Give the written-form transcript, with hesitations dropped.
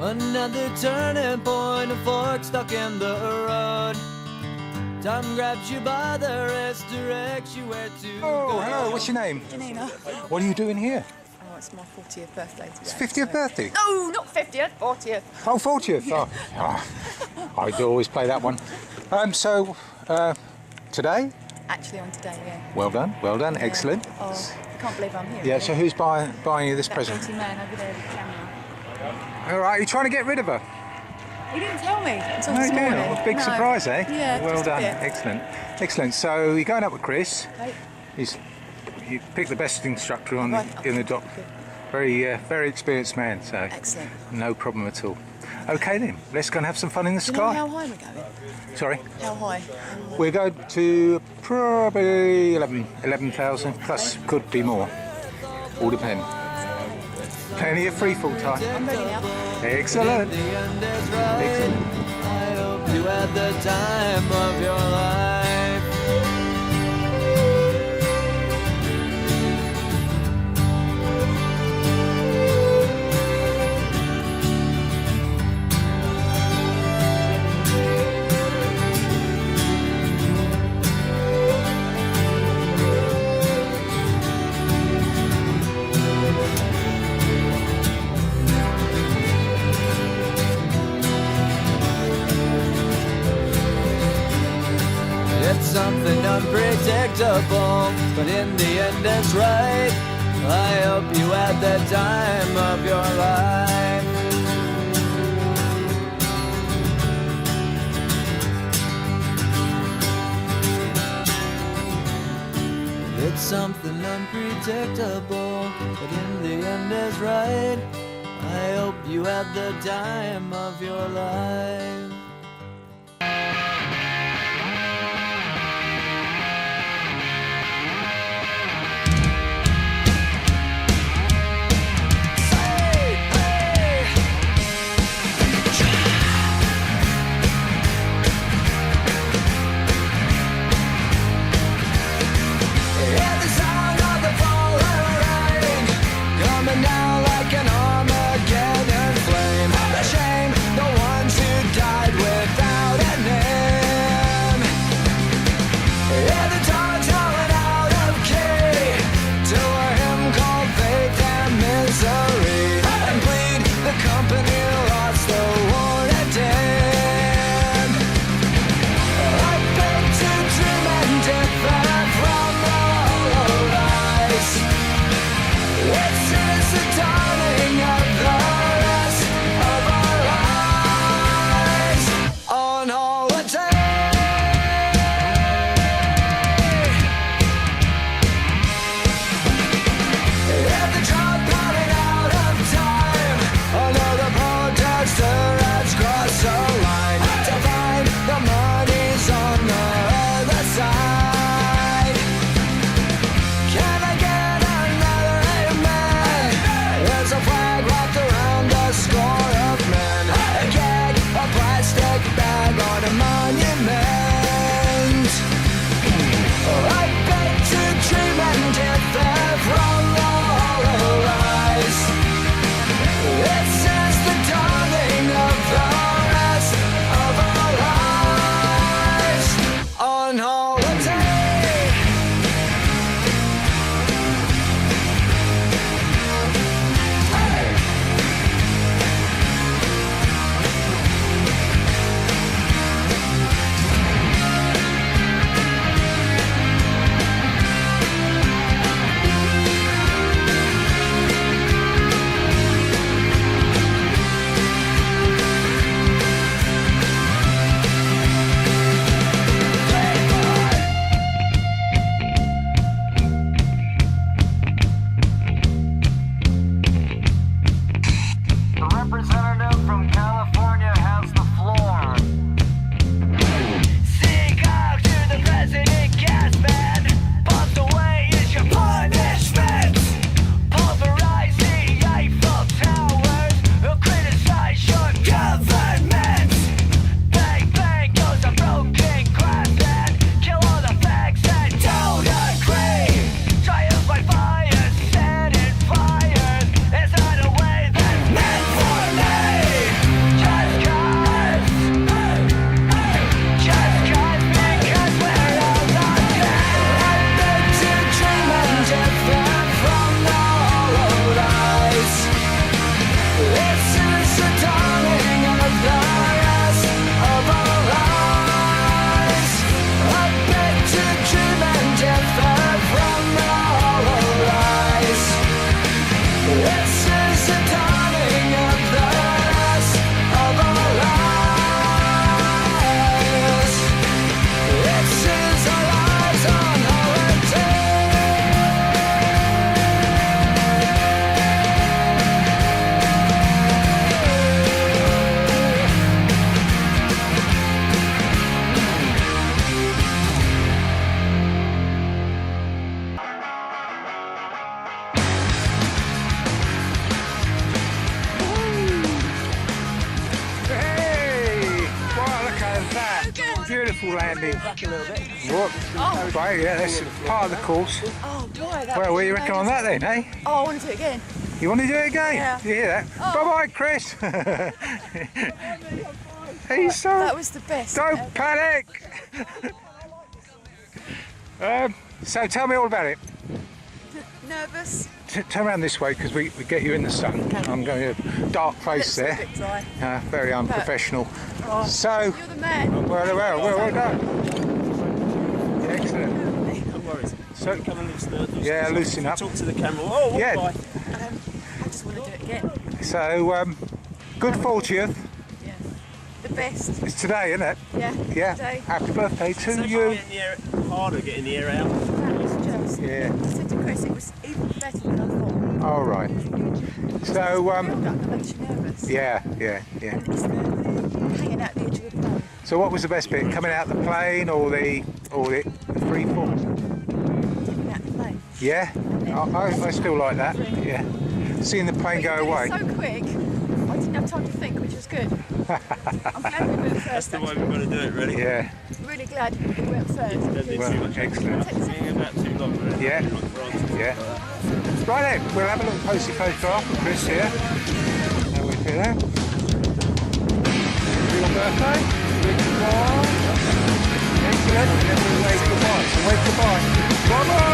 Another turning point, a fork stuck in the road. Time grabs you by the wrist, directs you where to go. Hello, what's your name? Janina. What are you doing here? Oh, it's my 40th birthday today. It's 50th birthday? No, not 50th, 40th. Oh, 40th. Yeah. I do always play that one. Today? Actually on today, yeah. Well done, Yeah. excellent. Oh, I can't believe I'm here. Yeah, so who's buying you this that present? dirty man over there with the camera. All right, you're trying to get rid of her? He didn't tell me until No, this morning. well, big No. surprise, eh? Yeah, Well just a done, bit. excellent. Excellent, so you're going up with Chris. Right. You picked the best instructor on Right. in the dock. Good. Very experienced man, so Excellent. no problem at all. Okay then, let's go and have some fun in the Do you know sky. how high we're going? Sorry? How high? We're going to probably 11,000 plus, could be more. All depends. Plenty of free fall time. I'm ready now. Excellent. The end is right. Excellent. I hope you had the time of your life. It's something unpredictable, but in the end it's right. I hope you had the time of your life. It's something unpredictable, but in the end is right. I hope you had the time of your life. Hear the sound of the falling rain, coming down like an Armageddon flame. The shame, the ones who died landing. Back a little bit. Whoop. Right, yeah, that's part of the course. Oh, boy. That Well, was what do you reckon on that then, eh? Oh, I want to do it again. You want to do it again? Yeah. You hear that? Oh. Bye-bye, Chris. He's so... That was the best. Don't ever. panic! So tell me all about it. Nervous. Turn around this way because we get you in the sun. I'm going to dark face Lips are a there. bit dry. Very unprofessional. Oh, So, you're the man. well done. Excellent. No worries. So, Come and loosen yeah, loosen up. Talk to the camera. Oh, Yeah. bye. I just want to do it again. So, good 40th. Yeah. The best. It's today, isn't it? Yeah. Yeah. Today. Happy birthday It's to actually you. getting the air, harder getting the air out. That was just. Yeah. I said to Chris, it was even better than I thought. All right. So, That makes you nervous. yeah. And it's the hanging out the edge of the plane. So, what was the best bit? Coming out the plane or the free fall? Hanging out the plane. Yeah. I still like that. Yeah. Seeing the plane go But you away. did it so quick, I didn't have time to think, which was good. I'm glad we went That's first. the way we've got to do it, really. Yeah. Really glad we went first. Don't do Well, too much. excellent. Being about too long, really. Yeah. Not granted. Yeah. Right then, we'll have a little posy photograph of Chris here. How we feel? Your birthday? Excellent. And then we'll wave goodbye. So wave goodbye. Bye bye.